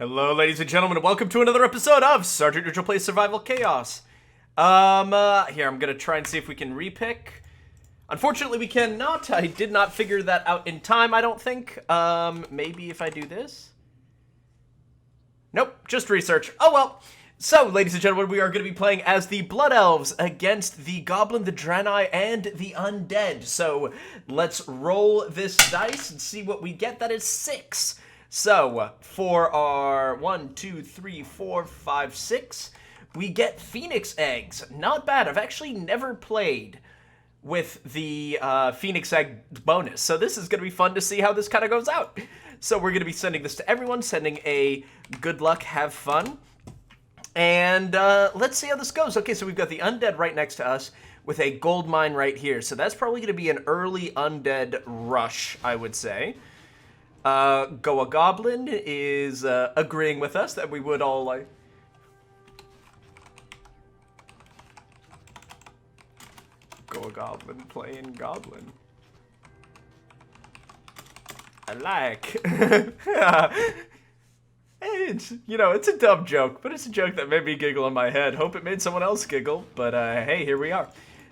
Hello, ladies and gentlemen, and welcome to another episode of Sergeant Neutral Plays Survival Chaos. Here, I'm gonna try and see if we can repick. Unfortunately, we cannot. I did not figure that out in time, I don't think. Maybe if I do this? Nope, just research. Oh well. So, ladies and gentlemen, we are going to be playing as the Blood Elves against the Goblin, the Draenei, and the Undead. So, let's roll this dice and see what we get. That is 6. So, for our 1, 2, 3, 4, 5, 6, we get Phoenix Eggs. Not bad. I've actually never played with the Phoenix Egg bonus. So this is going to be fun to see how this kind of goes out. So we're going to be sending this to everyone, sending a good luck, have fun. And let's see how this goes. Okay, so we've got the Undead right next to us with a gold mine right here. So that's probably going to be an early Undead rush, I would say. Goa Goblin is agreeing with us that we would all like... Goa Goblin playing Goblin. I like. It's, it's a dumb joke, but it's a joke that made me giggle in my head. Hope it made someone else giggle, but hey, here we are.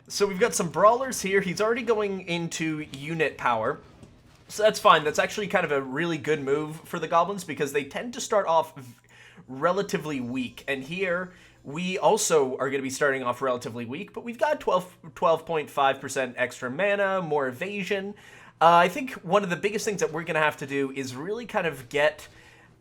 So we've got some brawlers here. He's already going into unit power. So that's fine. That's actually kind of a really good move for the goblins because they tend to start off relatively weak. And here, we also are going to be starting off relatively weak, but we've got 12.5% extra mana, more evasion. I think one of the biggest things that we're going to have to do is really kind of get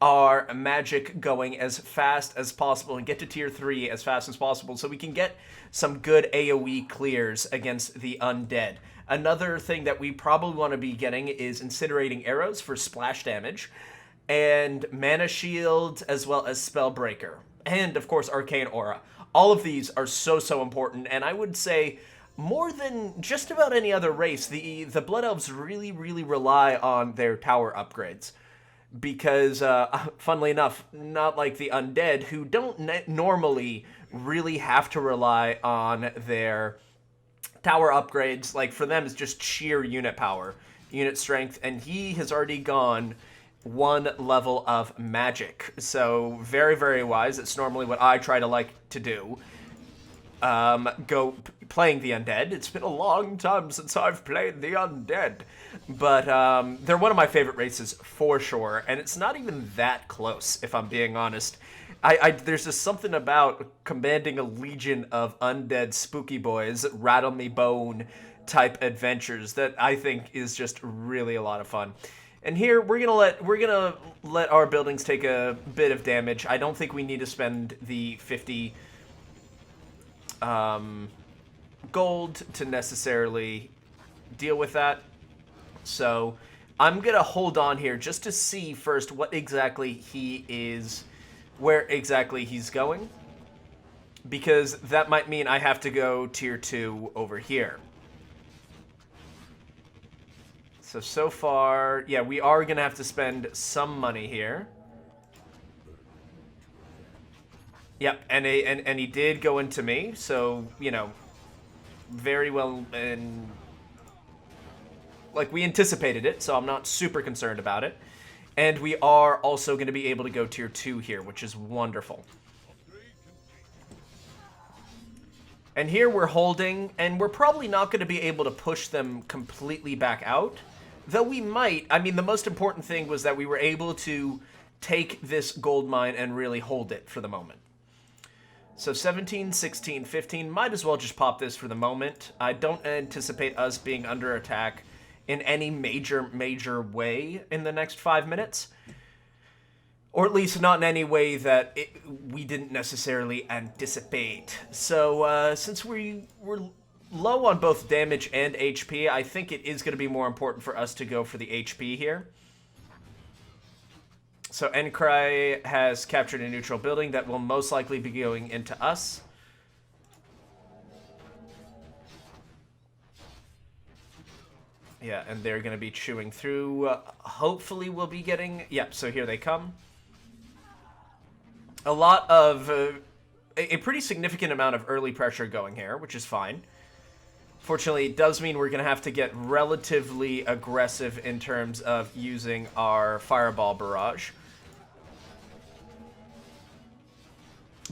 our magic going as fast as possible and get to tier 3 as fast as possible so we can get some good AoE clears against the undead. Another thing that we probably want to be getting is incinerating arrows for splash damage and mana shield as well as spellbreaker and of course arcane aura. All of these are so important, and I would say more than just about any other race, the Blood Elves really rely on their tower upgrades. Because, funnily enough, not like the undead, who don't normally really have to rely on their tower upgrades. Like, for them, it's just sheer unit power, unit strength, and he has already gone 1 level of magic. So, very wise. It's normally what I try to like to do. Go playing the undead. It's been a long time since I've played the undead. But they're one of my favorite races for sure, and it's not even that close, if I'm being honest. There's just something about commanding a legion of undead spooky boys, rattle me bone type adventures that I think is just really a lot of fun. And here we're gonna let our buildings take a bit of damage. I don't think we need to spend the 50 gold to necessarily deal with that. So I'm going to hold on here just to see first what exactly he is, where exactly he's going. Because that might mean I have to go tier 2 over here. So far, yeah, we are going to have to spend some money here. Yep, and he did go into me, so, very well, and like we anticipated it, so I'm not super concerned about it. And we are also going to be able to go tier 2 here, which is wonderful. And here we're holding, and we're probably not going to be able to push them completely back out, though we might. I mean, the most important thing was that we were able to take this gold mine and really hold it for the moment. So 17, 16, 15, might as well just pop this for the moment. I don't anticipate us being under attack in any major way in the next 5 minutes. Or at least not in any way that we didn't necessarily anticipate. So since we're low on both damage and HP, I think it is going to be more important for us to go for the HP here. So Encry has captured a neutral building that will most likely be going into us. Yeah, and they're going to be chewing through. Hopefully we'll be getting... Yep, so here they come. A lot of... a pretty significant amount of early pressure going here, which is fine. Fortunately, it does mean we're going to have to get relatively aggressive in terms of using our Fireball Barrage.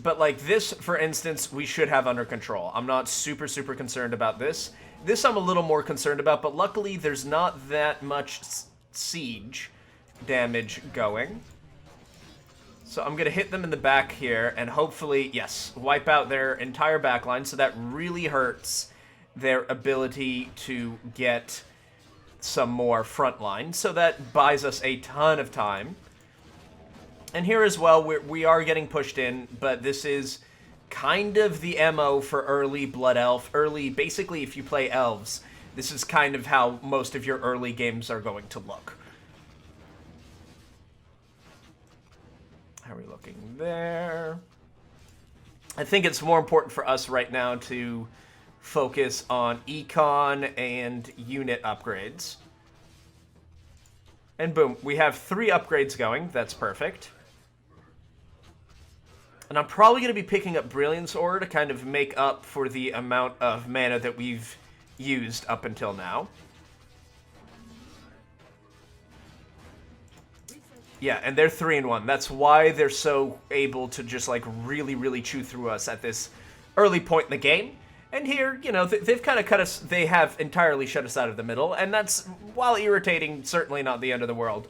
But like this, for instance, we should have under control. I'm not super concerned about this. This I'm a little more concerned about, but luckily there's not that much siege damage going. So I'm going to hit them in the back here, and hopefully, yes, wipe out their entire backline, so that really hurts their ability to get some more front line. So that buys us a ton of time. And here as well, we are getting pushed in, but this is kind of the MO for early Blood Elf. Basically, if you play Elves, this is kind of how most of your early games are going to look. How are we looking there? I think it's more important for us right now to focus on econ and unit upgrades. And boom, we have 3 upgrades going. That's perfect. And I'm probably going to be picking up Brilliance Aura to kind of make up for the amount of mana that we've used up until now. Yeah, and they're 3-1. That's why they're so able to just, like, really chew through us at this early point in the game. And here, you know, they've kind of cut us, they have entirely shut us out of the middle, and that's, while irritating, certainly not the end of the world.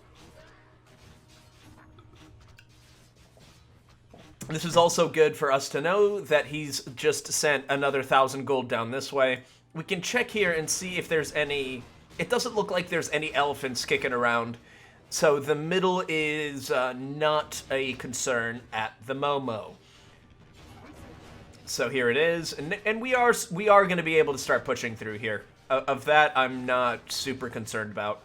This is also good for us to know that he's just sent another 1,000 gold down this way. We can check here and see if there's any... It doesn't look like there's any elephants kicking around. So the middle is not a concern at the Momo. So here it is, and we are going to be able to start pushing through here. Of that, I'm not super concerned about.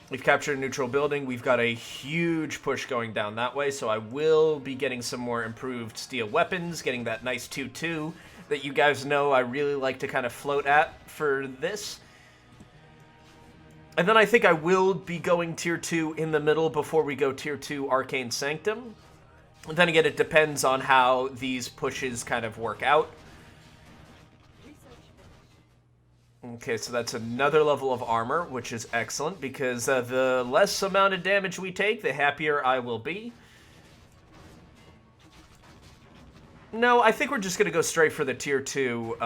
We've captured a neutral building. We've got a huge push going down that way, so I will be getting some more improved steel weapons, getting that nice 2-2 that you guys know I really like to kind of float at for this. And then I think I will be going Tier 2 in the middle before we go Tier 2 Arcane Sanctum. And then again, it depends on how these pushes kind of work out. Okay, so that's another level of armor, which is excellent, because the less amount of damage we take, the happier I will be. No, I think we're just going to go straight for the Tier 2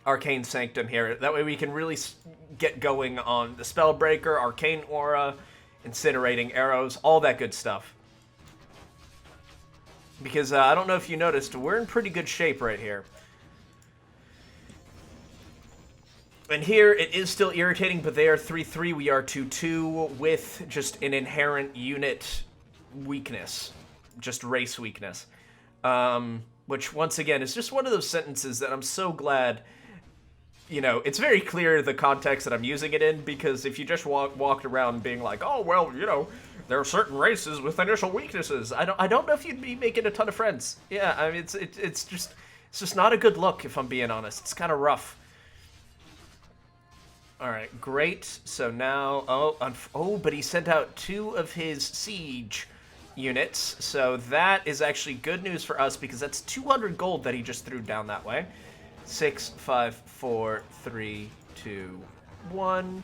Arcane Sanctum here. That way we can really get going on the Spellbreaker, Arcane Aura, Incinerating Arrows, all that good stuff. Because I don't know if you noticed, we're in pretty good shape right here. And here, it is still irritating, but they are 3-3, we are 2-2, with just an inherent unit weakness. Just race weakness. Which, once again, is just one of those sentences that I'm so glad... You know, it's very clear the context that I'm using it in, because if you just walked around being like, oh, well, you know, there are certain races with initial weaknesses, I don't know if you'd be making a ton of friends. Yeah, I mean, it's just not a good look, if I'm being honest. It's kind of rough. All right, great. So now, but he sent out 2 of his siege units, so that is actually good news for us, because that's 200 gold that he just threw down that way. 6, 5, 4, 3, 2, 1.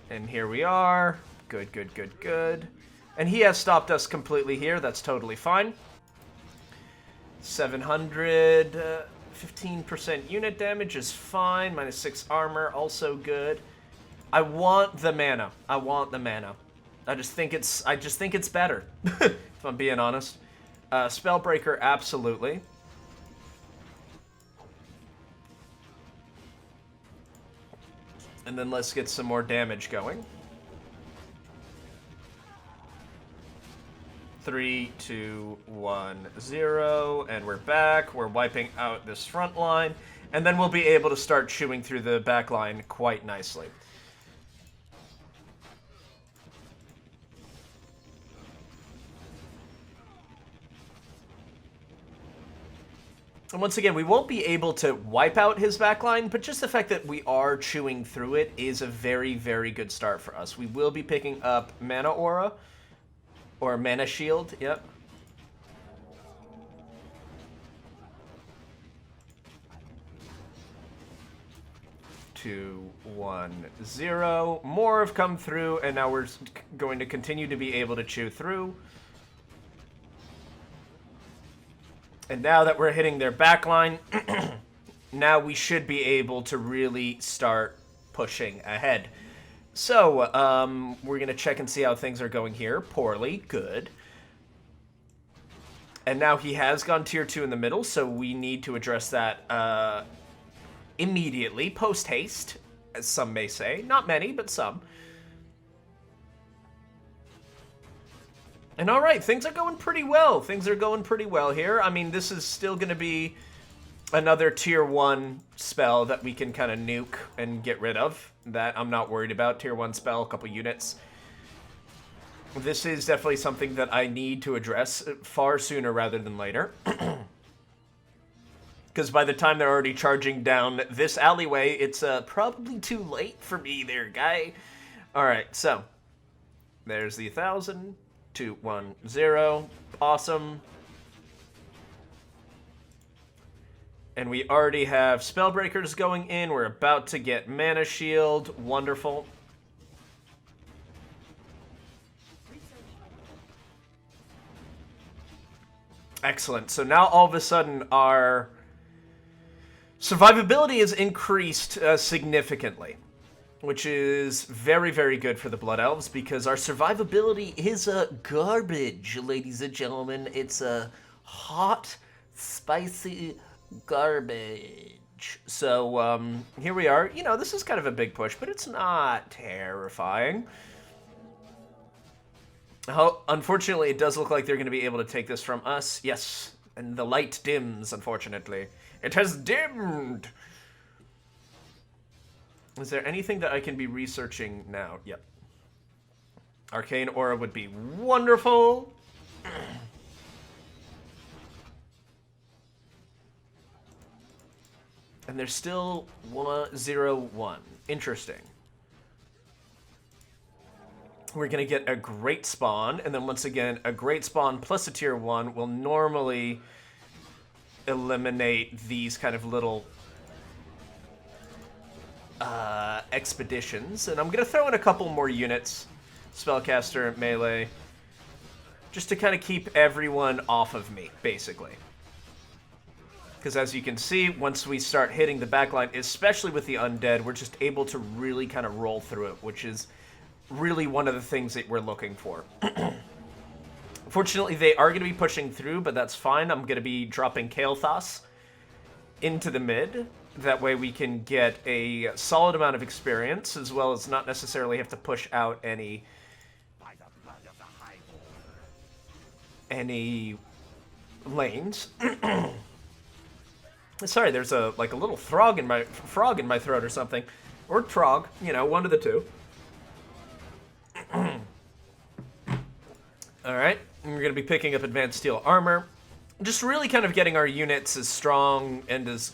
And here we are. Good. And he has stopped us completely here. That's totally fine. 700, 15% unit damage is fine. -6 armor, also good. I want the mana. I just think it's better, if I'm being honest. Spellbreaker, absolutely. And then let's get some more damage going. 3, 2, 1, 0, and we're back. We're wiping out this front line, and then we'll be able to start chewing through the back line quite nicely. And once again, we won't be able to wipe out his backline, but just the fact that we are chewing through it is a very good start for us. We will be picking up Mana Aura, or Mana Shield, yep. Two, 1, 0. More have come through, and now we're going to continue to be able to chew through. And now that we're hitting their backline, now we should be able to really start pushing ahead. So, we're going to check and see how things are going here. Poorly. Good. And now he has gone tier 2 in the middle, so we need to address that immediately, post-haste, as some may say. Not many, but some. And alright, things are going pretty well. Things are going pretty well here. I mean, this is still going to be another tier 1 spell that we can kind of nuke and get rid of. That I'm not worried about. Tier 1 spell, a couple units. This is definitely something that I need to address far sooner rather than later. Because by the time they're already charging down this alleyway, it's probably too late for me there, guy. Alright, so. There's the 1,000. 2, 1, 0. Awesome. And we already have Spellbreakers going in. We're about to get Mana Shield. Wonderful. Excellent. So now all of a sudden our survivability is increased significantly, which is very, very good for the Blood Elves because our survivability is garbage, ladies and gentlemen. It's a hot, spicy garbage. So here we are. You know, this is kind of a big push, but it's not terrifying. Oh, unfortunately, it does look like they're going to be able to take this from us. Yes, and the light dims, unfortunately. It has dimmed! Is there anything that I can be researching now? Yep. Arcane Aura would be wonderful. And there's still 101. Interesting. We're going to get a great spawn, and then once again, a great spawn plus a tier 1 will normally eliminate these kind of little expeditions. And I'm going to throw in a couple more units, Spellcaster, Melee, just to kind of keep everyone off of me, basically. Because as you can see, once we start hitting the backline, especially with the undead, we're just able to really kind of roll through it, which is really one of the things that we're looking for. Fortunately, they are going to be pushing through, but that's fine. I'm going to be dropping Kael'thas into the mid. That way we can get a solid amount of experience, as well as not necessarily have to push out any lanes. Sorry, there's a little frog in my throat or something. Or trog, you know, one of the two. Alright, we're going to be picking up Advanced Steel Armor. Just really kind of getting our units as strong and as,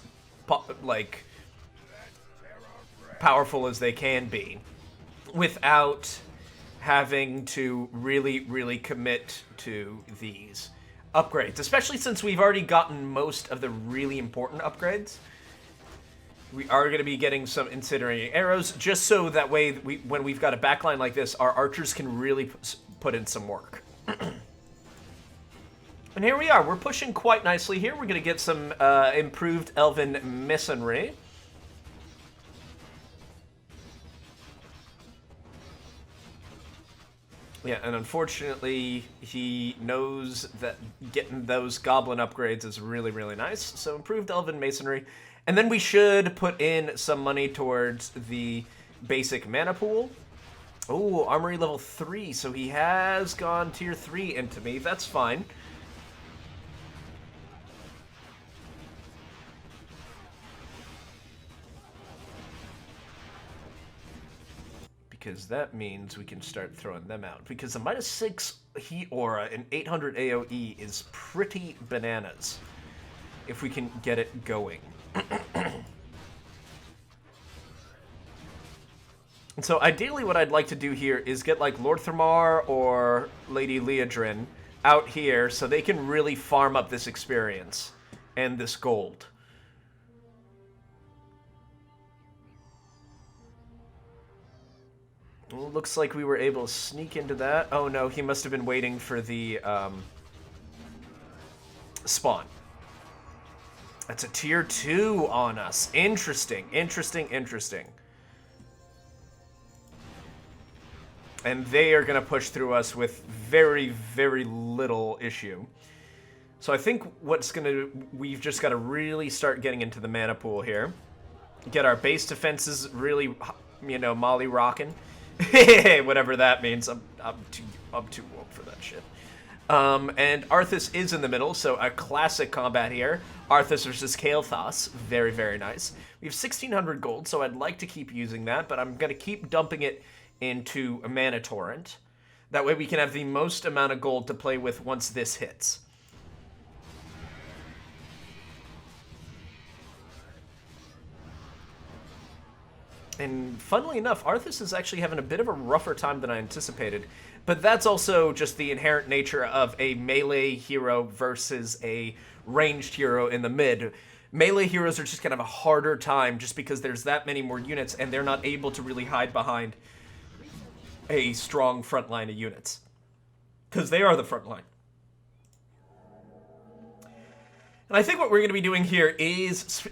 powerful as they can be. Without having to really, really commit to these upgrades. Especially since we've already gotten most of the really important upgrades. We are going to be getting some incinerating arrows, just so that way, when we've got a backline like this, our archers can really put in some work. And here we are. We're pushing quite nicely here. We're going to get some improved Elven Masonry. Yeah, and unfortunately, he knows that getting those goblin upgrades is really, really nice. So improved Elven Masonry. And then we should put in some money towards the basic mana pool. Oh, Armory level 3. So he has gone tier 3 into me. That's fine. Because that means we can start throwing them out. Because the -6 Heat Aura and 800 AoE is pretty bananas. If we can get it going. And so ideally what I'd like to do here is get like Lord Thermar or Lady Leodrin out here so they can really farm up this experience and this gold. Well, looks like we were able to sneak into that. Oh no, he must have been waiting for the spawn. That's a tier 2 on us. Interesting, interesting, interesting. And they are going to push through us with very, very little issue. So I think we've just got to really start getting into the mana pool here. Get our base defenses really, molly rocking. Whatever that means. I'm too woke for that shit. And Arthas is in the middle, so a classic combat here. Arthas versus Kael'thas. Very, very nice. We have 1,600 gold, so I'd like to keep using that, but I'm going to keep dumping it into a mana torrent. That way we can have the most amount of gold to play with once this hits. And funnily enough, Arthas is actually having a bit of a rougher time than I anticipated. But that's also just the inherent nature of a melee hero versus a ranged hero in the mid. Melee heroes are just kind of a harder time just because there's that many more units and they're not able to really hide behind a strong front line of units. Because they are the front line. And I think what we're going to be doing here is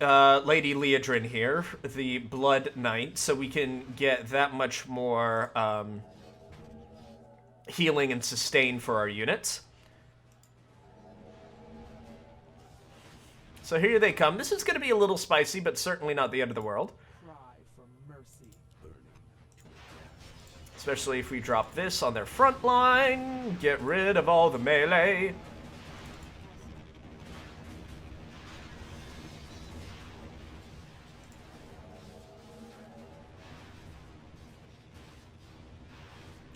Lady Liadrin here, the Blood Knight, so we can get that much more healing and sustain for our units. So here they come. This is going to be a little spicy, but certainly not the end of the world. Especially if we drop this on their front line, get rid of all the melee.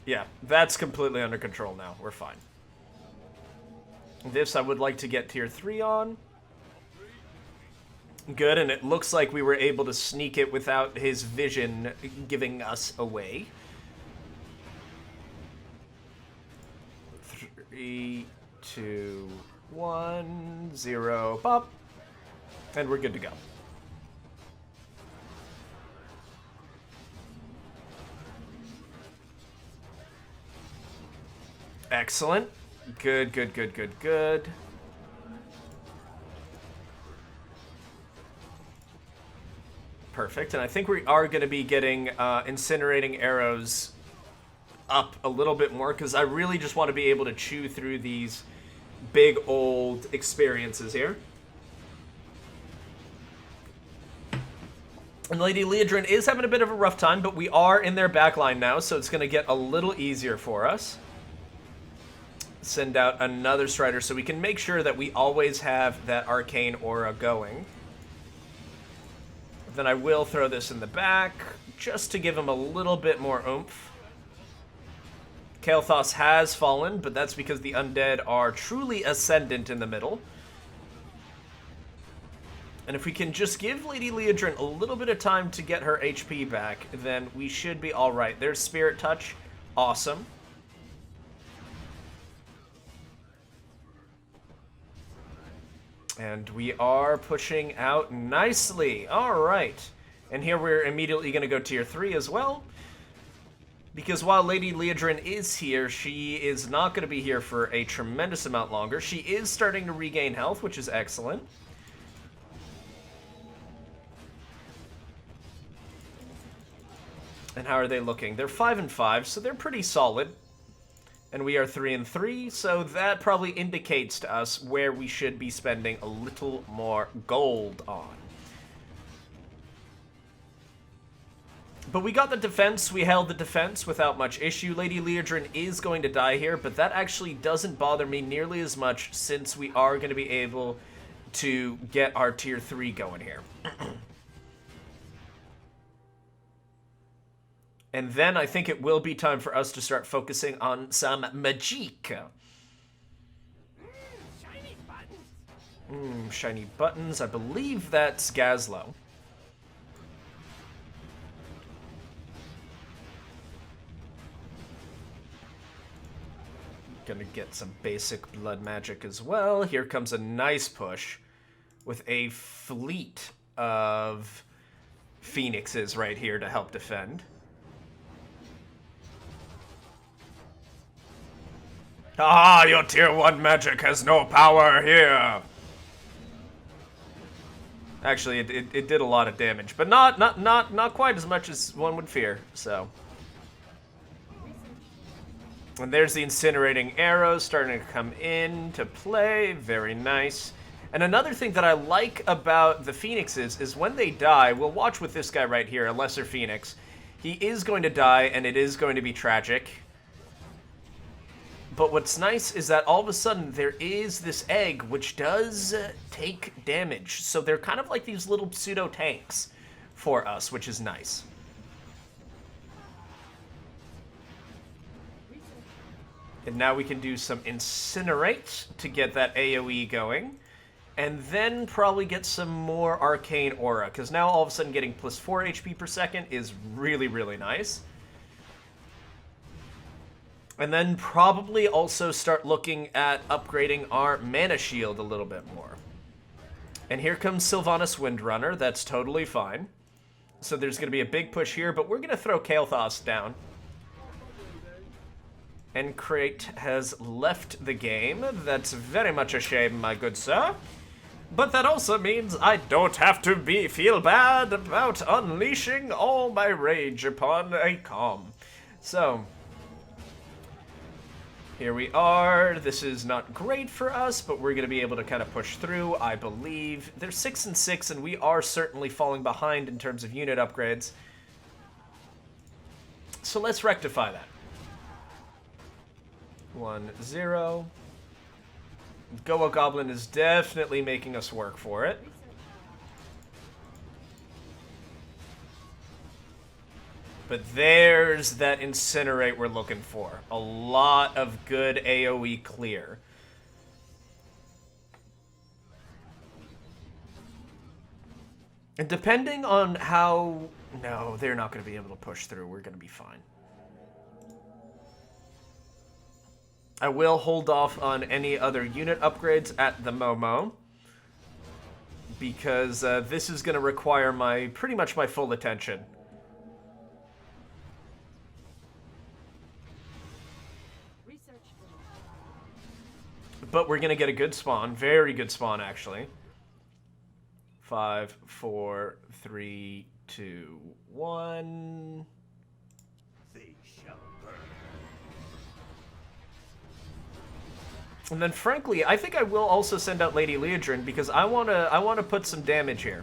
Yeah, that's completely under control now. We're fine. This I would like to get tier 3 on. Good, and it looks like we were able to sneak it without his vision giving us away. 3, 2, 1, 0, pop. And we're good to go. Excellent. Good, good, good, good, good. Perfect, and I think we are going to be getting incinerating arrows up a little bit more, because I really just want to be able to chew through these big old experiences here. And Lady Liadrin is having a bit of a rough time, but we are in their backline now, so it's going to get a little easier for us. Send out another Strider so we can make sure that we always have that arcane aura going. Then I will throw this in the back, just to give him a little bit more oomph. Kael'thas has fallen, but that's because the undead are truly ascendant in the middle. And if we can just give Lady Liadrin a little bit of time to get her HP back, then we should be alright. There's Spirit Touch. Awesome. And we are pushing out nicely. All right. And here we're immediately going to go tier 3 as well. Because while Lady Liadrin is here, she is not going to be here for a tremendous amount longer. She is starting to regain health, which is excellent. And how are they looking? They're 5 and 5, so they're pretty solid. And we are 3 and 3, so that probably indicates to us where we should be spending a little more gold on. But we got the defense, we held the defense without much issue. Lady Liadrin is going to die here, but that actually doesn't bother me nearly as much since we are going to be able to get our tier 3 going here. And then I think it will be time for us to start focusing on some magic. Shiny buttons. Shiny buttons. I believe that's Gazlowe. Gonna get some basic blood magic as well. Here comes a nice push with a fleet of phoenixes right here to help defend. Ah, your tier 1 magic has no power here. Actually, it did a lot of damage, but not quite as much as one would fear. So, and there's the incinerating arrows starting to come into play. Very nice. And another thing that I like about the Phoenixes is when they die, we'll watch with this guy right here, a Lesser Phoenix. He is going to die, and it is going to be tragic. But what's nice is that all of a sudden there is this egg which does take damage. So they're kind of like these little pseudo tanks for us, which is nice. And now we can do some Incinerate to get that AoE going. And then probably get some more Arcane Aura, because now all of a sudden getting plus 4 HP per second is really, really nice. And then probably also start looking at upgrading our Mana Shield a little bit more. And here comes Sylvanas Windrunner, that's totally fine. So there's going to be a big push here, but we're going to throw Kael'thas down. And Crate has left the game. That's very much a shame, my good sir. But that also means I don't have to feel bad about unleashing all my rage upon a comm. So, here we are. This is not great for us, but we're going to be able to kind of push through, I believe. They're 6 and 6, and we are certainly falling behind in terms of unit upgrades. So let's rectify that. 1-0. Goa Goblin is definitely making us work for it. But there's that Incinerate we're looking for. A lot of good AoE clear. And depending on how... No, they're not going to be able to push through. We're going to be fine. I will hold off on any other unit upgrades at the Momo, because this is going to require pretty much my full attention. But we're going to get a good spawn, very good spawn actually. 5, 4, 3, 2, 1... And then, frankly, I think I will also send out Lady Leodrin because I wanna put some damage here.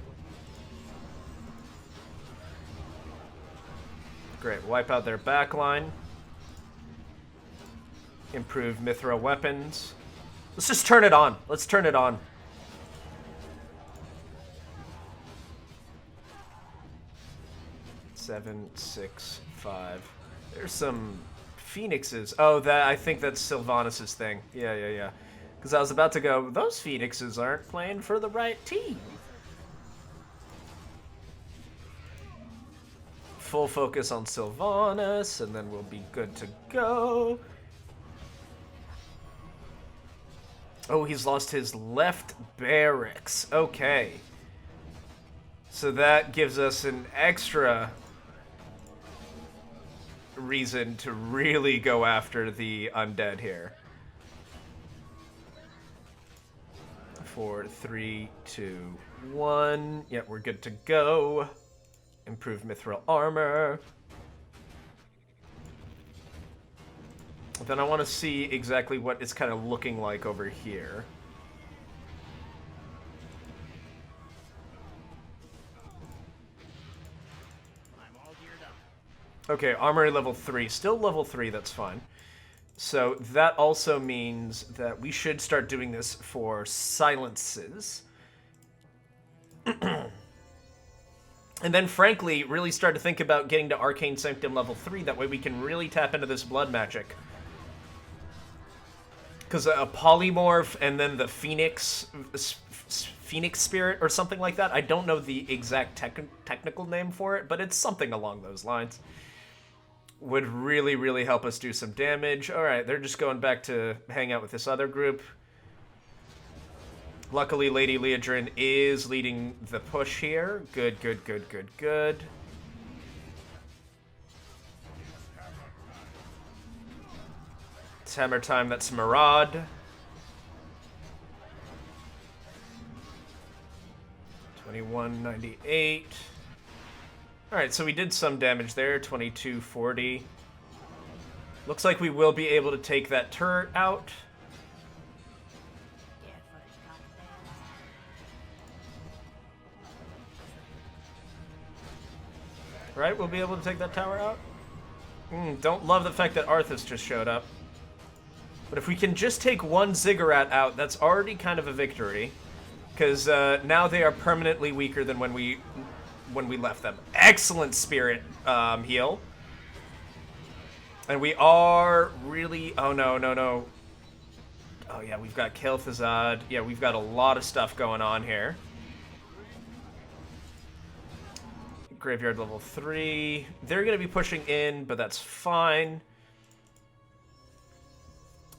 Great, wipe out their backline. Improve Mithra weapons. Let's just turn it on. Let's turn it on. Seven, 6, 5. There's some Phoenixes. Oh, I think that's Sylvanas' thing. Yeah. Because I was about to go, those Phoenixes aren't playing for the right team. Full focus on Sylvanas, and then we'll be good to go. Oh, he's lost his left barracks. Okay. So that gives us an extra reason to really go after the undead here. 4, 3, 2, 1. Yeah, we're good to go. Improve mithril armor. Then I want to see exactly what it's kind of looking like over here. Okay, armory level 3. Still level 3, that's fine. So that also means that we should start doing this for silences. And then, frankly, really start to think about getting to Arcane Sanctum level 3. That way we can really tap into this blood magic. Because a polymorph and then the Phoenix Spirit or something like that. I don't know the exact technical name for it, but it's something along those lines. Would really, really help us do some damage. Alright, they're just going back to hang out with this other group. Luckily, Lady Leodrin is leading the push here. Good. It's hammer time, that's Maraud. 2198. Alright, so we did some damage there. 2240. Looks like we will be able to take that turret out. Right, we'll be able to take that tower out. Don't love the fact that Arthas just showed up. But if we can just take one Ziggurat out, that's already kind of a victory. Because now they are permanently weaker than when we left them. Excellent spirit heal. And we are really... Oh, no, no, no. Oh, yeah, we've got Kel'Thuzad. Yeah, we've got a lot of stuff going on here. Graveyard level 3. They're going to be pushing in, but that's fine.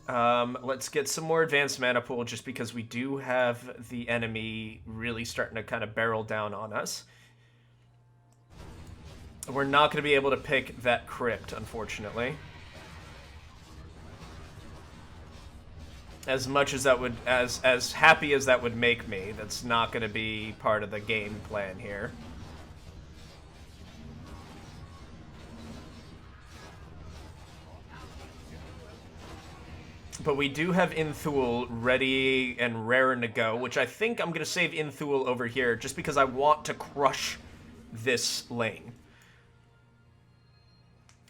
Let's get some more advanced mana pool, just because we do have the enemy really starting to kind of barrel down on us. We're not going to be able to pick that crypt, unfortunately. As much as that would, as happy as that would make me, that's not going to be part of the game plan here. But we do have Inthul ready and raring to go, which I think I'm going to save Inthul over here just because I want to crush this lane.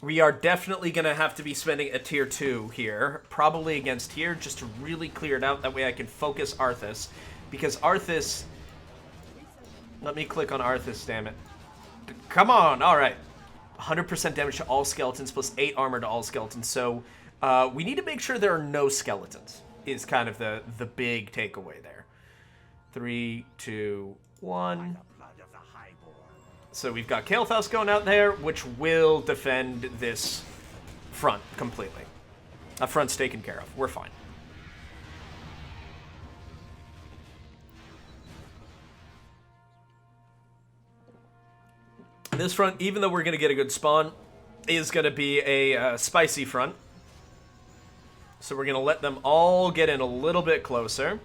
We are definitely going to have to be spending a tier 2 here, probably against here, just to really clear it out. That way I can focus Arthas, because Arthas... Let me click on Arthas, damn it. Come on, alright. 100% damage to all skeletons, plus 8 armor to all skeletons, so... we need to make sure there are no skeletons, is kind of the big takeaway there. 3, 2, 1. So we've got Kael'thas going out there, which will defend this front completely. That front's taken care of. We're fine. This front, even though we're going to get a good spawn, is going to be a spicy front. So we're going to let them all get in a little bit closer.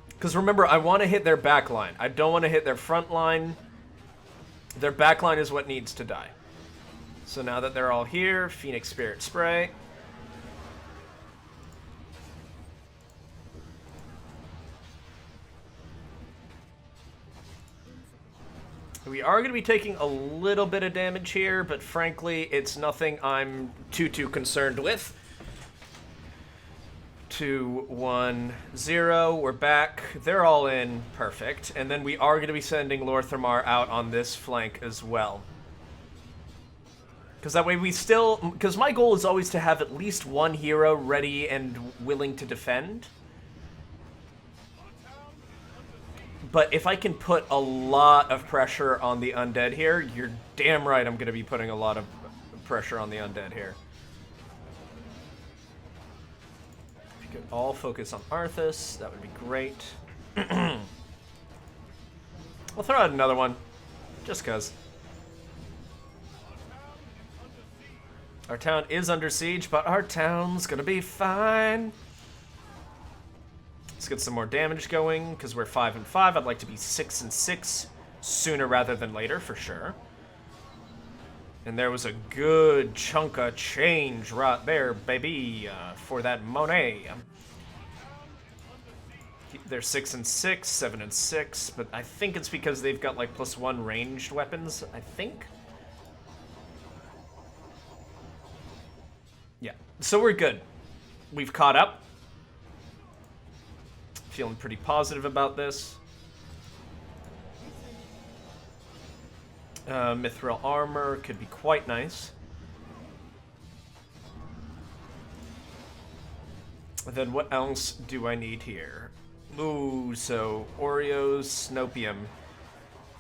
Because remember, I want to hit their back line. I don't want to hit their front line. Their back line is what needs to die. So now that they're all here, Phoenix Spirit Spray. We are going to be taking a little bit of damage here, but frankly, it's nothing I'm too concerned with. 2, 1, 0. We're back. They're all in. Perfect. And then we are going to be sending Lor'themar out on this flank as well. Because that way we still... Because my goal is always to have at least one hero ready and willing to defend. But if I can put a lot of pressure on the undead here, you're damn right I'm going to be putting a lot of pressure on the undead here. If you could all focus on Arthas, that would be great. I'll throw out another one, just because. Our town is under siege, but our town's going to be fine. Let's get some more damage going, because we're 5 and 5. I'd like to be 6 and 6 sooner rather than later, for sure. And there was a good chunk of change right there, baby, for that Monet. They're 6 and 6, 7 and 6, but I think it's because they've got like +1 ranged weapons, I think. Yeah, so we're good. We've caught up. Feeling pretty positive about this. Mithril armor could be quite nice. Then what else do I need here? Ooh, so Oreos, Snopium.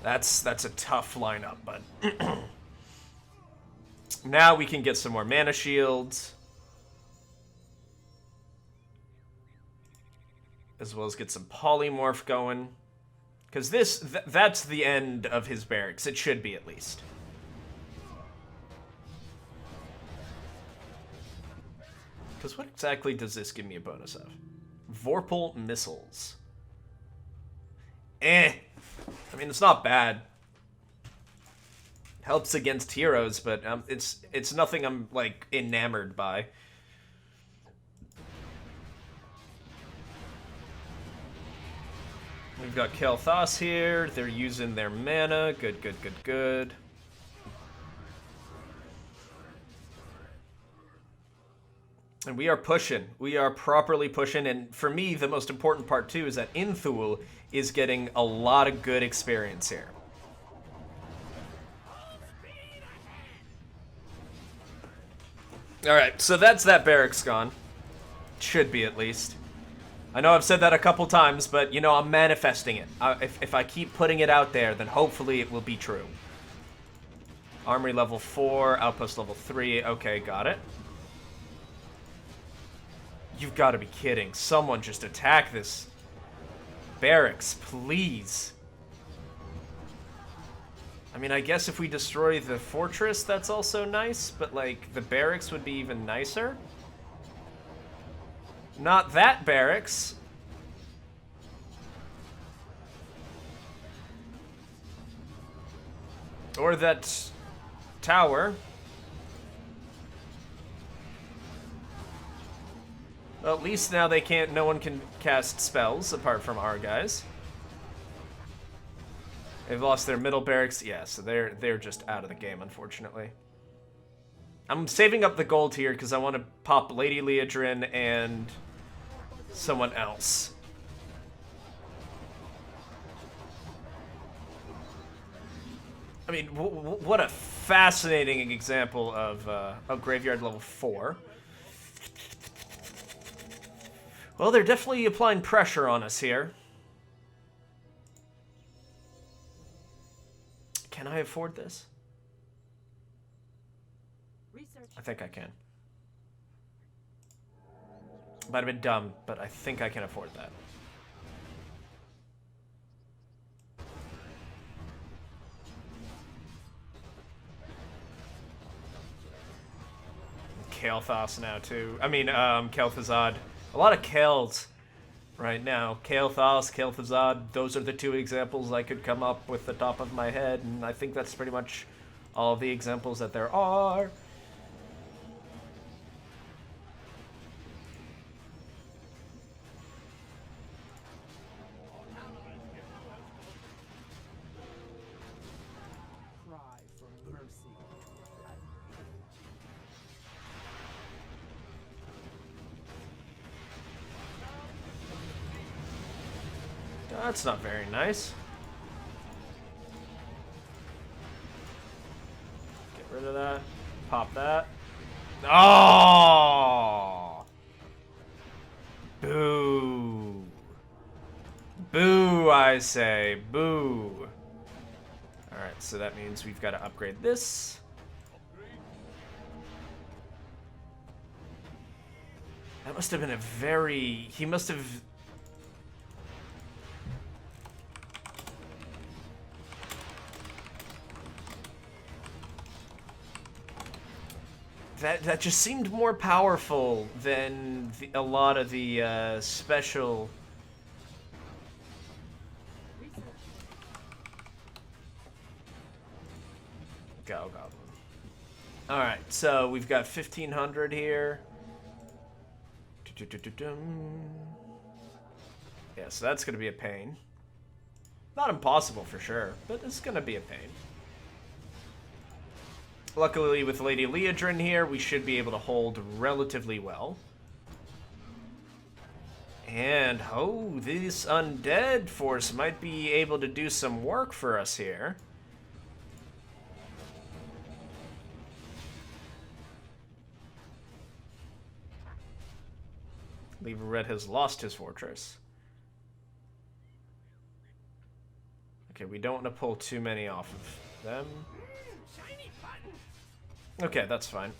That's a tough lineup, but now we can get some more mana shields. As well as get some polymorph going. Because that's the end of his barracks. It should be, at least. Because what exactly does this give me a bonus of? Vorpal missiles. I mean, it's not bad. Helps against heroes, but it's nothing I'm, like, enamored by. We've got Kael'thas here. They're using their mana. Good, good, good, good. And we are pushing. We are properly pushing. And for me, the most important part, too, is that Inthul is getting a lot of good experience here. Alright, so that's that barracks gone. Should be, at least. I know I've said that a couple times, but, you know, I'm manifesting it. If I keep putting it out there, then hopefully it will be true. Armory level 4, outpost level 3. Okay, got it. You've got to be kidding. Someone just attack this barracks, please. I mean, I guess if we destroy the fortress, that's also nice, but, like, the barracks would be even nicer. Not that barracks. Or that tower. Well, at least now they can't, no one can cast spells apart from our guys. They've lost their middle barracks. Yeah, so they're just out of the game, unfortunately. I'm saving up the gold here because I want to pop Lady Leodrin and someone else. I mean, what a fascinating example of Graveyard level 4. Well, they're definitely applying pressure on us here. Can I afford this? I think I can. Might have been dumb, but I think I can afford that. Kael'thas now, too. I mean, Kel'Thuzad. A lot of Kels right now. Kael'thas, Kel'Thuzad, those are the two examples I could come up with the top of my head, and I think that's pretty much all of the examples that there are. That's not very nice. Get rid of that. Pop that. Oh! Boo. Boo, I say. Boo. Alright, so that means we've got to upgrade this. That must have been a very... He must have... That just seemed more powerful than a lot of the special... Go, Goblin. Alright, so we've got 1,500 here. Yeah, so that's going to be a pain. Not impossible for sure, but it's going to be a pain. Luckily, with Lady Leodrin here, we should be able to hold relatively well. And, oh, this undead force might be able to do some work for us here. Lever Red has lost his fortress. Okay, we don't want to pull too many off of them. Okay, that's fine.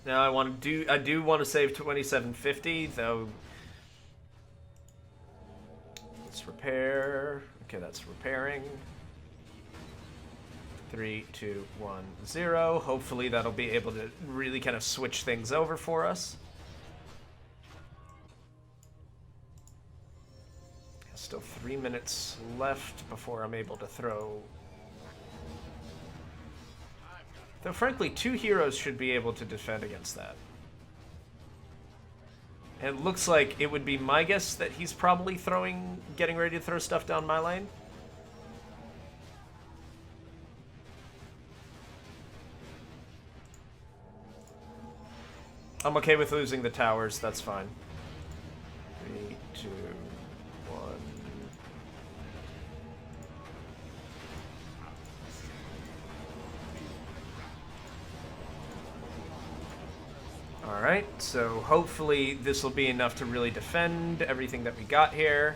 Now I do want to save 2750, though. Let's repair. Okay, that's repairing. 3, 2, 1, 0. Hopefully that'll be able to really kind of switch things over for us. Still 3 minutes left before I'm able to throw. Though, frankly, 2 heroes should be able to defend against that. And it looks like it would be my guess that he's probably getting ready to throw stuff down my lane. I'm okay with losing the towers, that's fine. 3, 2, 1. Alright, so hopefully this will be enough to really defend everything that we got here.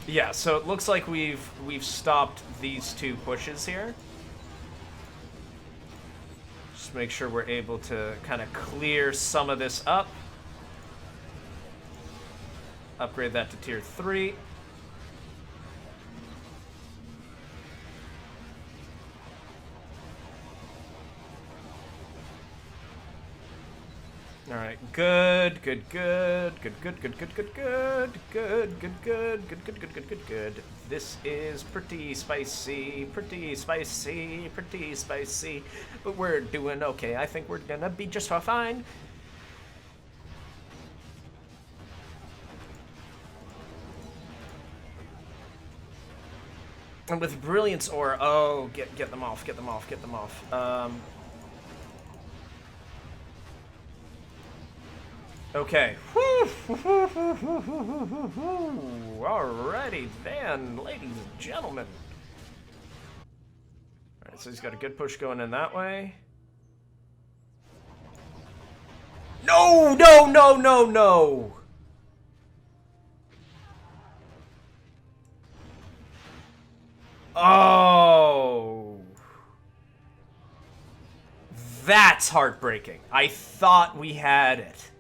Yeah, so it looks like we've stopped these 2 pushes here. Just make sure we're able to kind of clear some of this up. Upgrade that to tier 3. Alright, good. This is pretty spicy, but we're doing okay. I think we're gonna be just fine. And with Brilliance Aura, oh, get them off. Okay. Alrighty then, ladies and gentlemen. Alright, so he's got a good push going in that way. No! Oh. That's heartbreaking. I thought we had it.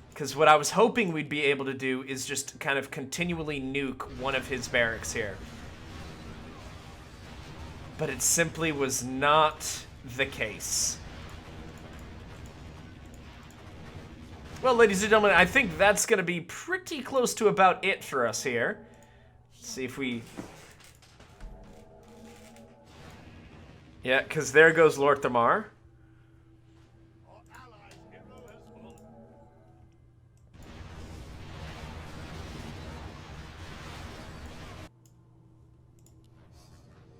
Because what I was hoping we'd be able to do is just kind of continually nuke one of his barracks here. But it simply was not the case. Well, ladies and gentlemen, I think that's going to be pretty close to about it for us here. Let's see if we... Yeah, because there goes Lord Thamar.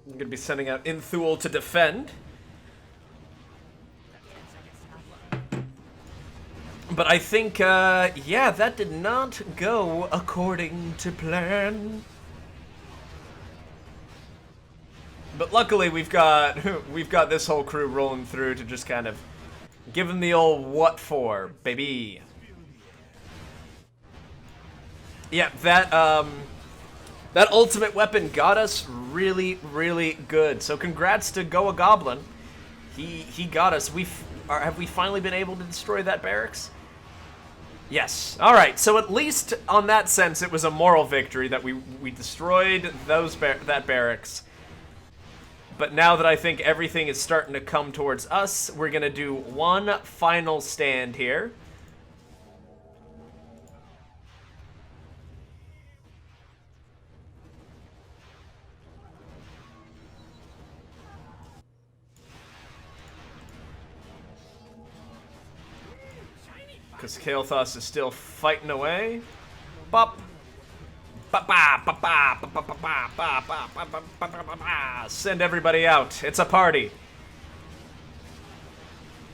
I'm going to be sending out Inthul to defend. But I think, yeah, that did not go according to plan. But luckily we've got this whole crew rolling through to just kind of give him the old what for, baby. Yeah, that ultimate weapon got us really, really good. So congrats to Goa Goblin. He got us. Have we finally been able to destroy that barracks? Yes. All right. So at least on that sense, it was a moral victory that we destroyed that barracks. But now that I think everything is starting to come towards us, we're gonna do one final stand here. Because Kael'thas is still fighting away. Bop. Send everybody out. It's a party.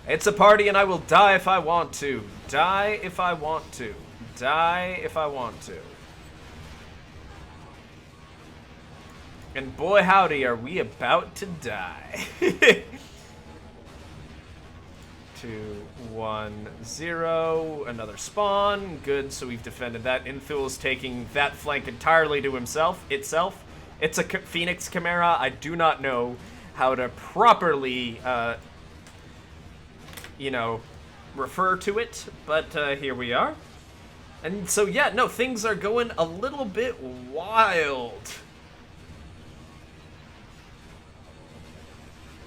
It's a party and I will die if I want to. Die if I want to. Die if I want to. And boy howdy are we about to die. 2, 1, 0. Another spawn. Good, so we've defended that. Inthul is taking that flank entirely to itself. It's a Phoenix Chimera. I do not know how to properly, you know, refer to it, but here we are. And so, yeah, no, things are going a little bit wild.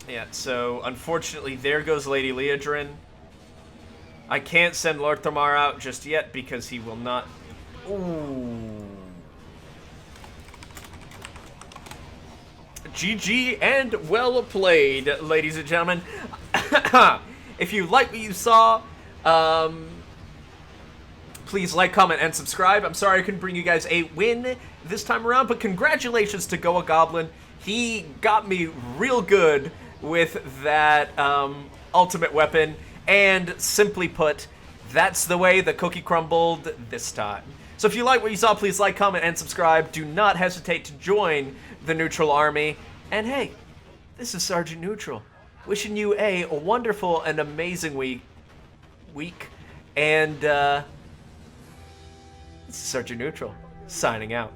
Yeah, so unfortunately, there goes Lady Leodrin. I can't send Lord Thamar out just yet because he will not... Ooh. GG and well played, ladies and gentlemen. If you like what you saw, please like, comment, and subscribe. I'm sorry I couldn't bring you guys a win this time around, but congratulations to Goa Goblin. He got me real good with that ultimate weapon, and simply put, that's the way the cookie crumbled this time. So if you like what you saw, please like, comment, and subscribe. Do not hesitate to join the Neutral Army. And hey, this is Sergeant Neutral, wishing you a wonderful and amazing week. And this is Sergeant Neutral, signing out.